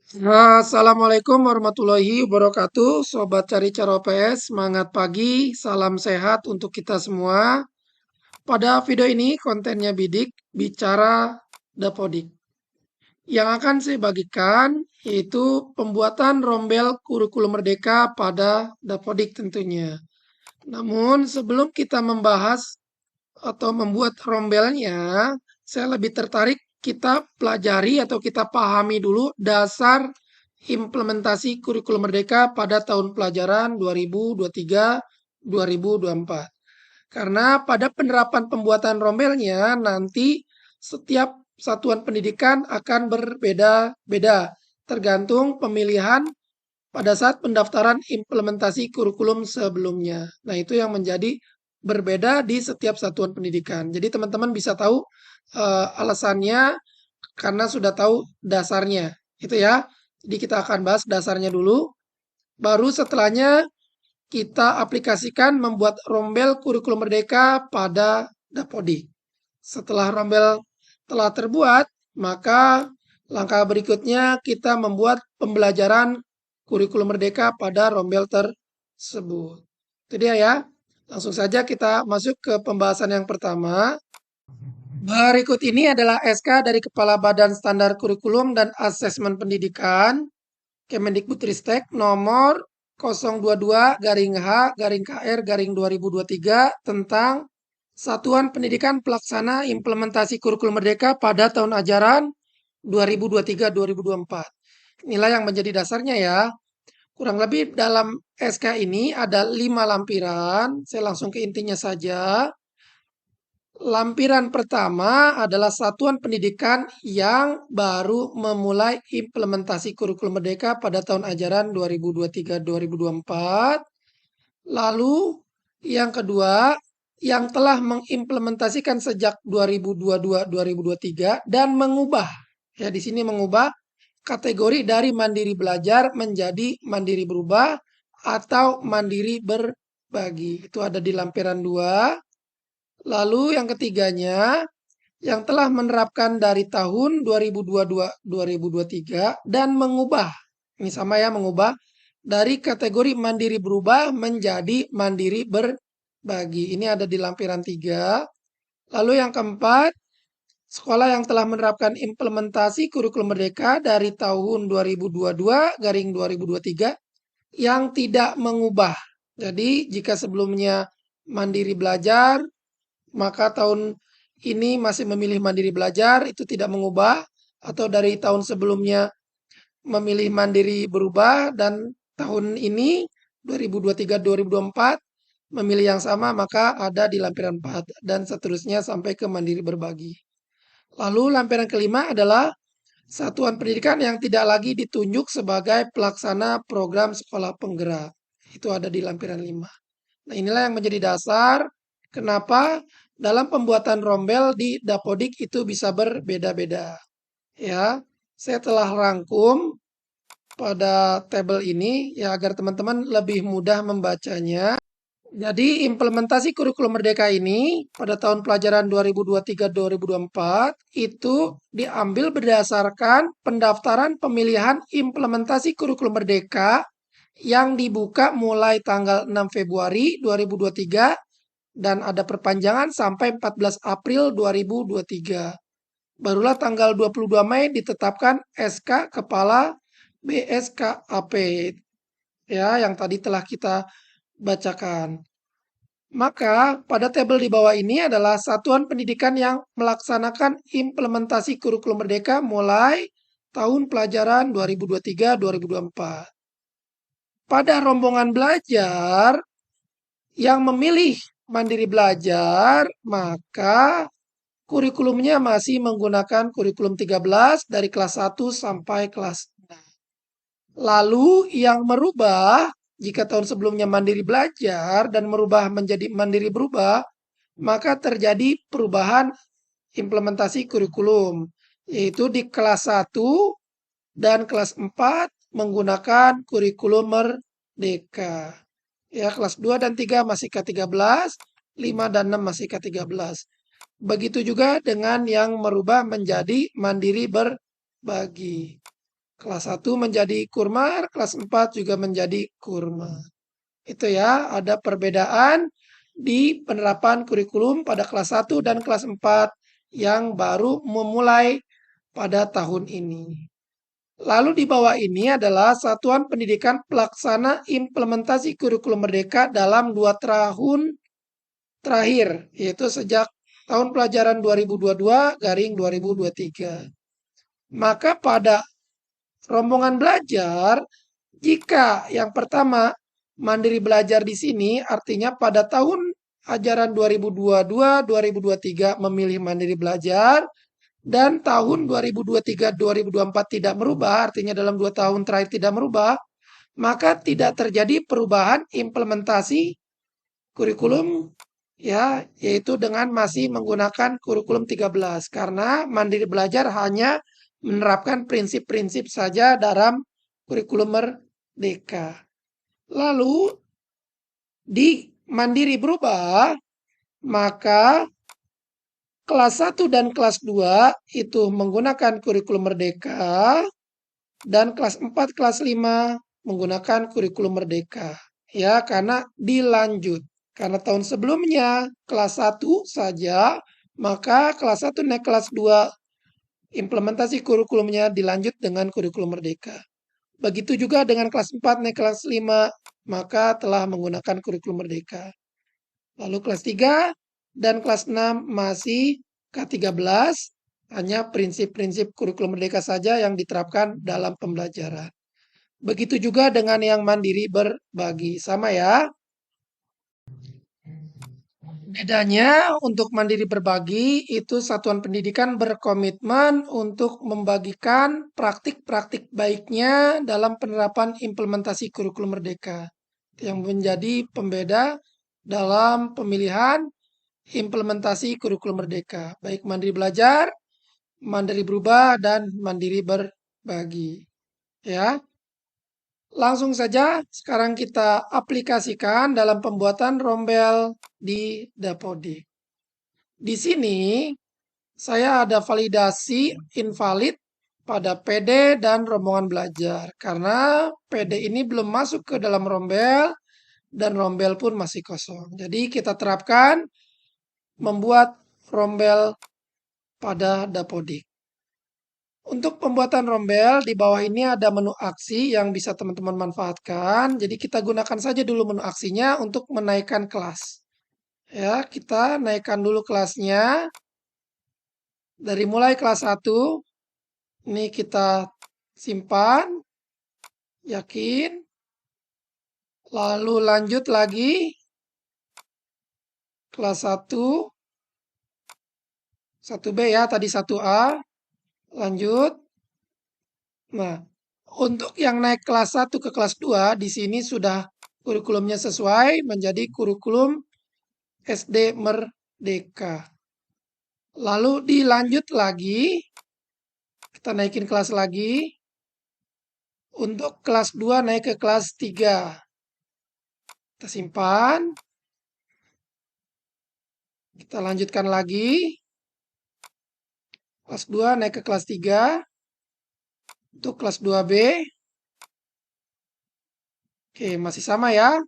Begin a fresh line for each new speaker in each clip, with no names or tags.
Assalamualaikum warahmatullahi wabarakatuh. Sobat Cari Cara OPS, semangat pagi, salam sehat untuk kita semua. Pada video ini kontennya bidik, bicara Dapodik. Yang akan saya bagikan yaitu pembuatan rombel kurikulum merdeka pada Dapodik tentunya. Namun sebelum kita membahas atau membuat rombelnya, saya lebih tertarik kita pelajari atau kita pahami dulu dasar implementasi kurikulum merdeka pada tahun pelajaran 2023-2024. Karena pada penerapan pembuatan rombelnya nanti setiap satuan pendidikan akan berbeda-beda tergantung pemilihan pada saat pendaftaran implementasi kurikulum sebelumnya. Nah, itu yang menjadi berbeda di setiap satuan pendidikan. Jadi teman-teman bisa tahu alasannya karena sudah tahu dasarnya. Itu ya. Jadi kita akan bahas dasarnya dulu. Baru setelahnya kita aplikasikan membuat rombel kurikulum merdeka pada Dapodik. Setelah rombel telah terbuat, maka langkah berikutnya kita membuat pembelajaran kurikulum merdeka pada rombel tersebut. Itu dia ya. Langsung saja kita masuk ke pembahasan yang pertama. Berikut ini adalah SK dari Kepala Badan Standar Kurikulum dan Asesmen Pendidikan Kemendikbudristek nomor 022-H-KR-2023 tentang Satuan Pendidikan Pelaksana Implementasi Kurikulum Merdeka pada tahun ajaran 2023-2024. Inilah yang menjadi dasarnya ya. Kurang lebih dalam SK ini ada 5 lampiran. Saya langsung ke intinya saja. Lampiran pertama adalah satuan pendidikan yang baru memulai implementasi kurikulum merdeka pada tahun ajaran 2023-2024. Lalu yang kedua, yang telah mengimplementasikan sejak 2022-2023 dan mengubah, ya di sini mengubah kategori dari mandiri belajar menjadi mandiri berubah atau mandiri berbagi. Itu ada di lampiran 2. Lalu yang ketiganya, yang telah menerapkan dari tahun 2022-2023 dan mengubah, ini sama ya, mengubah dari kategori mandiri berubah menjadi mandiri berbagi. Ini ada di lampiran 3. Lalu yang keempat, sekolah yang telah menerapkan implementasi kurikulum merdeka dari tahun 2022-2023 yang tidak mengubah. Jadi jika sebelumnya mandiri belajar, maka tahun ini masih memilih mandiri belajar, itu tidak mengubah, atau dari tahun sebelumnya memilih mandiri berubah, dan tahun ini 2023-2024 memilih yang sama, maka ada di lampiran 4, dan seterusnya sampai ke mandiri berbagi. Lalu lampiran kelima adalah satuan pendidikan yang tidak lagi ditunjuk sebagai pelaksana program sekolah penggerak. Itu ada di lampiran 5. Nah, inilah yang menjadi dasar kenapa dalam pembuatan rombel di Dapodik itu bisa berbeda-beda. Ya, saya telah rangkum pada tabel ini ya agar teman-teman lebih mudah membacanya. Jadi implementasi kurikulum merdeka ini pada tahun pelajaran 2023-2024 itu diambil berdasarkan pendaftaran pemilihan implementasi kurikulum merdeka yang dibuka mulai tanggal 6 Februari 2023 dan ada perpanjangan sampai 14 April 2023. Barulah tanggal 22 Mei ditetapkan SK Kepala BSKAP ya yang tadi telah kita bacakan. Maka pada tabel di bawah ini adalah satuan pendidikan yang melaksanakan implementasi kurikulum merdeka mulai tahun pelajaran 2023-2024. Pada rombongan belajar yang memilih mandiri belajar, maka kurikulumnya masih menggunakan kurikulum 13 dari kelas 1 sampai kelas 6. Lalu yang merubah, jika tahun sebelumnya mandiri belajar dan merubah menjadi mandiri berubah, maka terjadi perubahan implementasi kurikulum, yaitu di kelas 1 dan kelas 4 menggunakan kurikulum merdeka. Ya, kelas 2 dan 3 masih K13, 5 dan 6 masih K13. Begitu juga dengan yang merubah menjadi mandiri berbagi. Kelas 1 menjadi kurma, kelas 4 juga menjadi kurma. Itu ya, ada perbedaan di penerapan kurikulum pada kelas 1 dan kelas 4 yang baru memulai pada tahun ini. Lalu di bawah ini adalah Satuan Pendidikan Pelaksana Implementasi Kurikulum Merdeka dalam 2 tahun terakhir, yaitu sejak tahun pelajaran 2022-2023. Maka pada rombongan belajar, jika yang pertama mandiri belajar di sini artinya pada tahun ajaran 2022-2023 memilih mandiri belajar dan tahun 2023-2024 tidak merubah, artinya dalam 2 tahun terakhir tidak merubah, maka tidak terjadi perubahan implementasi kurikulum ya, yaitu dengan masih menggunakan kurikulum 13 karena mandiri belajar hanya menerapkan prinsip-prinsip saja dalam kurikulum merdeka. Lalu di mandiri berubah, maka kelas 1 dan kelas 2 itu menggunakan kurikulum merdeka dan kelas 4, kelas 5 menggunakan kurikulum merdeka. Ya, karena dilanjut. Karena tahun sebelumnya kelas 1 saja, maka kelas 1 naik kelas 2 implementasi kurikulumnya dilanjut dengan kurikulum merdeka. Begitu juga dengan kelas 4 naik kelas 5, maka telah menggunakan kurikulum merdeka. Lalu kelas 3 dan kelas 6 masih K13, hanya prinsip-prinsip kurikulum merdeka saja yang diterapkan dalam pembelajaran. Begitu juga dengan yang mandiri berbagi, sama ya. Bedanya untuk mandiri berbagi itu satuan pendidikan berkomitmen untuk membagikan praktik-praktik baiknya dalam penerapan implementasi kurikulum merdeka. Yang menjadi pembeda dalam pemilihan implementasi kurikulum merdeka, baik mandiri belajar, mandiri berubah, dan mandiri berbagi. Ya, langsung saja sekarang kita aplikasikan dalam pembuatan rombel di Dapodik. Di sini saya ada validasi invalid pada PD dan rombongan belajar karena PD ini belum masuk ke dalam rombel dan rombel pun masih kosong. Jadi kita terapkan membuat rombel pada Dapodik. Untuk pembuatan rombel, di bawah ini ada menu aksi yang bisa teman-teman manfaatkan. Jadi kita gunakan saja dulu menu aksinya untuk menaikkan kelas. Ya, kita naikkan dulu kelasnya. Dari mulai kelas 1, ini kita simpan, yakin. Lalu lanjut lagi, kelas 1, 1B ya, tadi 1A. Lanjut. Nah, untuk yang naik kelas 1 ke kelas 2, di sini sudah kurikulumnya sesuai menjadi kurikulum SD Merdeka. Lalu dilanjut lagi, kita naikin kelas lagi. Untuk kelas 2 naik ke kelas 3. Kita simpan. Kita lanjutkan lagi. Kelas 2 naik ke kelas 3. Untuk kelas 2B. Oke, masih sama ya.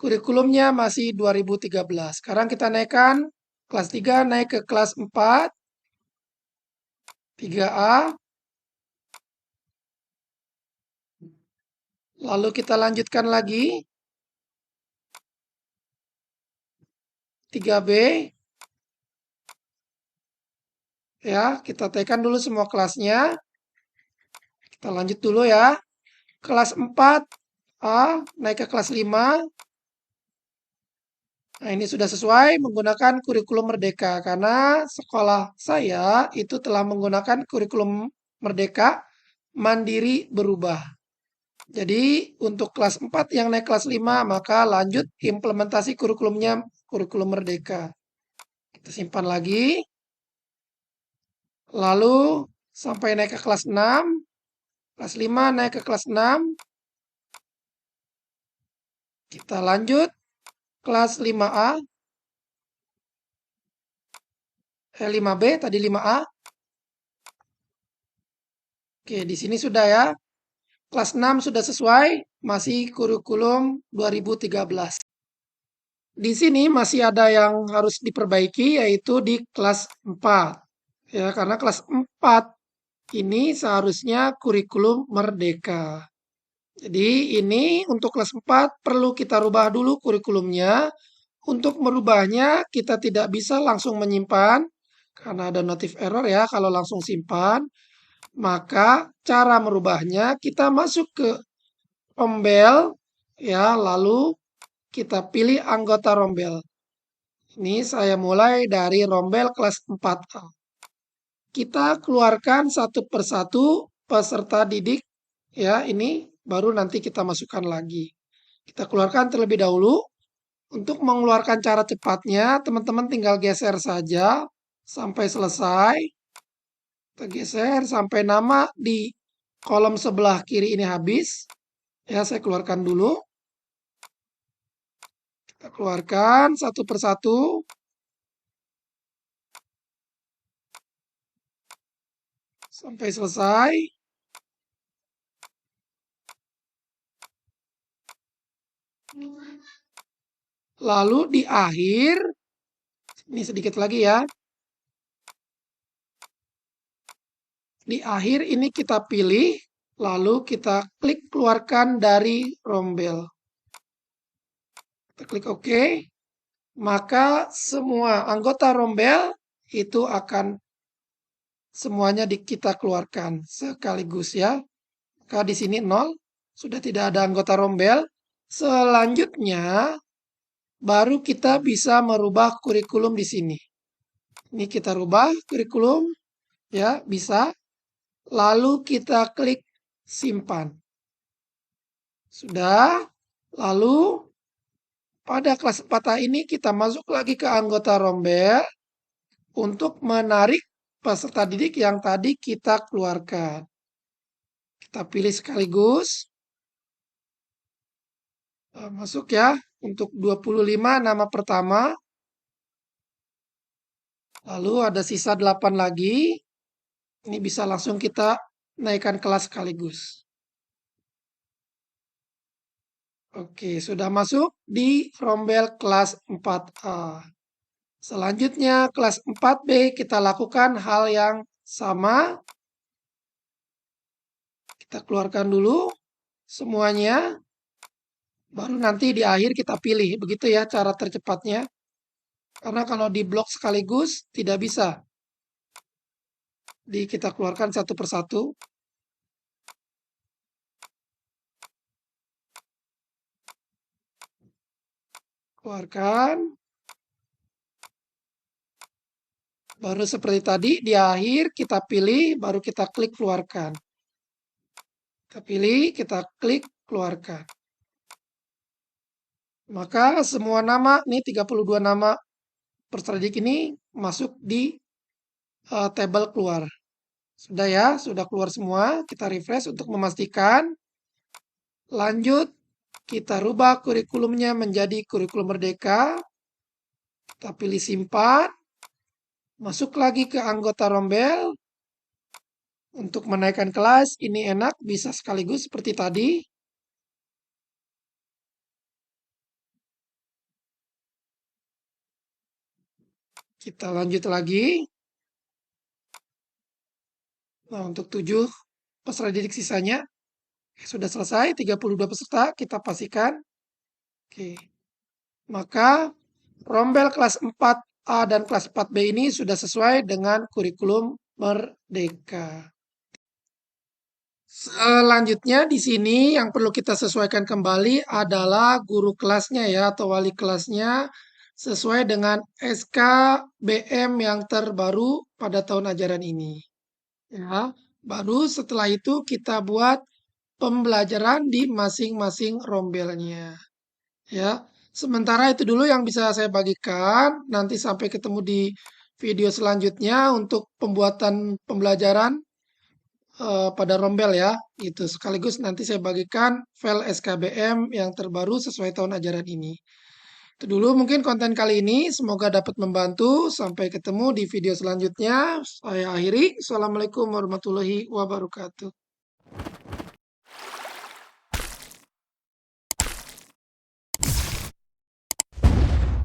Kurikulumnya masih 2013. Sekarang kita naikkan kelas 3 naik ke kelas 4. 3A. Lalu kita lanjutkan lagi. 3B. Ya, kita tekan dulu semua kelasnya. Kita lanjut dulu ya. Kelas 4A naik ke kelas 5. Nah, ini sudah sesuai menggunakan kurikulum merdeka karena sekolah saya itu telah menggunakan kurikulum merdeka mandiri berubah. Jadi untuk kelas 4 yang naik kelas 5 maka lanjut implementasi kurikulumnya kurikulum merdeka. Kita simpan lagi. Lalu sampai naik ke kelas 6. Kelas 5 naik ke kelas 6. Kita lanjut kelas 5A. 5B tadi 5A. Oke, di sini sudah ya. Kelas 6 sudah sesuai, masih kurikulum 2013. Di sini masih ada yang harus diperbaiki yaitu di kelas 4. Ya, karena kelas 4 ini seharusnya kurikulum merdeka. Jadi ini untuk kelas 4 perlu kita rubah dulu kurikulumnya. Untuk merubahnya kita tidak bisa langsung menyimpan karena ada notif error ya kalau langsung simpan. Maka cara merubahnya kita masuk ke rombel ya, lalu kita pilih anggota rombel. Ini saya mulai dari rombel kelas 4A. Kita keluarkan satu persatu peserta didik ya, ini baru nanti kita masukkan lagi. Kita keluarkan terlebih dahulu. Untuk mengeluarkan cara cepatnya, teman-teman tinggal geser saja sampai selesai. Kita geser sampai nama di kolom sebelah kiri ini habis. Ya, saya keluarkan dulu. Kita keluarkan satu persatu. Sampai selesai. Lalu di akhir, ini sedikit lagi ya. Di akhir ini kita pilih, lalu kita klik keluarkan dari rombel. Kita klik OK. Maka semua anggota rombel itu akan semuanya kita keluarkan sekaligus ya. Maka di sini 0, sudah tidak ada anggota rombel. Selanjutnya baru kita bisa merubah kurikulum di sini. Ini kita rubah kurikulum ya, bisa. Lalu kita klik simpan. Sudah. Lalu pada kelas 4A ini kita masuk lagi ke anggota rombel untuk menarik peserta didik yang tadi kita keluarkan. Kita pilih sekaligus. Masuk ya. Untuk 25 nama pertama. Lalu ada sisa 8 lagi. Ini bisa langsung kita naikkan kelas sekaligus. Oke, sudah masuk di rombel kelas 4A. Selanjutnya kelas 4B kita lakukan hal yang sama. Kita keluarkan dulu semuanya. Baru nanti di akhir kita pilih. Begitu ya cara tercepatnya. Karena kalau di blok sekaligus tidak bisa. Kita keluarkan satu persatu. Keluarkan. Baru seperti tadi, di akhir kita pilih, baru kita klik keluarkan. Kita pilih, kita klik keluarkan. Maka semua nama, ini 32 nama peserta didik ini masuk di tabel keluar. Sudah ya, sudah keluar semua. Kita refresh untuk memastikan. Lanjut, kita rubah kurikulumnya menjadi kurikulum merdeka. Kita pilih simpan. Masuk lagi ke anggota rombel. Untuk menaikkan kelas, ini enak, bisa sekaligus seperti tadi. Kita lanjut lagi. Nah, untuk 7 peserta didik sisanya. Sudah selesai, 32 peserta, kita pastikan. Oke. Maka rombel kelas 4A dan kelas 4B ini sudah sesuai dengan kurikulum merdeka. Selanjutnya di sini yang perlu kita sesuaikan kembali adalah guru kelasnya ya atau wali kelasnya sesuai dengan SKBM yang terbaru pada tahun ajaran ini. Ya, baru setelah itu kita buat pembelajaran di masing-masing rombelnya. Ya, sementara itu dulu yang bisa saya bagikan. Nanti sampai ketemu di video selanjutnya untuk pembuatan pembelajaran pada rombel ya. Itu sekaligus nanti saya bagikan file SKBM yang terbaru sesuai tahun ajaran ini. Itu dulu mungkin konten kali ini. Semoga dapat membantu. Sampai ketemu di video selanjutnya. Saya akhiri. Assalamualaikum warahmatullahi wabarakatuh.